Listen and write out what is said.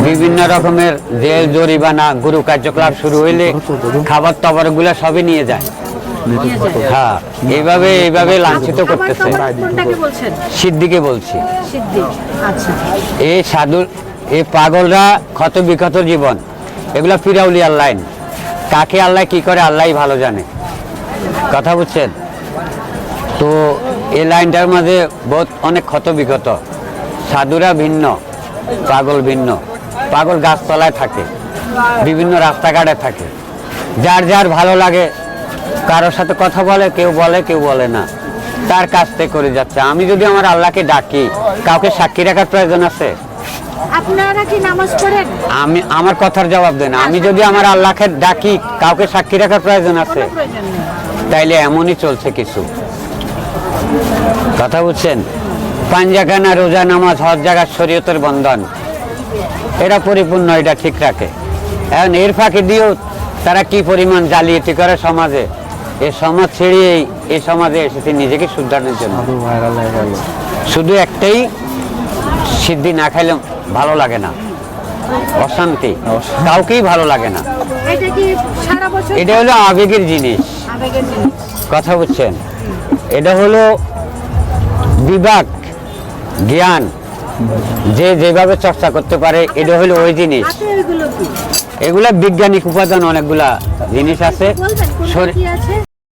বিভিন্ন রকমের জেল জরিমানা গুরু কার্যকলাপ শুরু হইলে খাবার টাবার গুলা সবই নিয়ে যায়। হ্যাঁ, এইভাবে লাঞ্ছিত করতেছে। সিদ্দিকে বলছি। এই সাধু, এই পাগলরা ক্ষত বিক্ষত জীবন, এগুলা ফিরাউলিয়ার লাইন। কাকে আল্লাহ কি করে আল্লাহই ভালো জানে, কথা বুঝছেন তো। এই লাইনটার মাঝে বহুত অনেক ক্ষত বিক্ষত। সাধুরা ভিন্ন, পাগল ভিন্ন। পাগল গাছতলায় থাকে, বিভিন্ন রাস্তাঘাটে থাকে, যার যার ভালো লাগে কারোর সাথে কথা বলে, কেউ বলে না, তার কাছ থেকে করে যাচ্ছে। আমি যদি আমার আল্লাহকে ডাকি, কাউকে সাক্ষী রাখার প্রয়োজন আছে? আপনারা কি নামাজ পড়েন? আমি আমার কথার জবাব দেন। আমি যদি আমার আল্লাহকে ডাকি, কাউকে সাক্ষী রাখার প্রয়োজন আছে? তাইলে এমনই চলছে কিছু, কথা বুঝছেন। পাঞ্জাখানা, রোজা, নামাজ, হজ জাকাত, শরীয়তের বন্ধন, এটা পরিপূর্ণ, এটা ঠিক রাখে। এখন এর ফাঁকি দিয়েও তারা কি পরিমাণ জালিয়াতি করে সমাজে। এই সমাজ ছেড়েই এই সমাজে এসেছে নিজেকে শুধরানোর জন্য। শুধু একটাই, সিদ্ধি না খাইলে ভালো লাগে না, অশান্তি, কাউকেই ভালো লাগে না। এটা হলো আবেগের জিনিস, কথা বুঝছেন। এটা হলো বিভাগ, জ্ঞান, যে যেভাবে চর্চা করতে পারে, এটা হলো ওই জিনিস। এগুলা বৈজ্ঞানিক উপাদান, অনেকগুলা জিনিস আছে।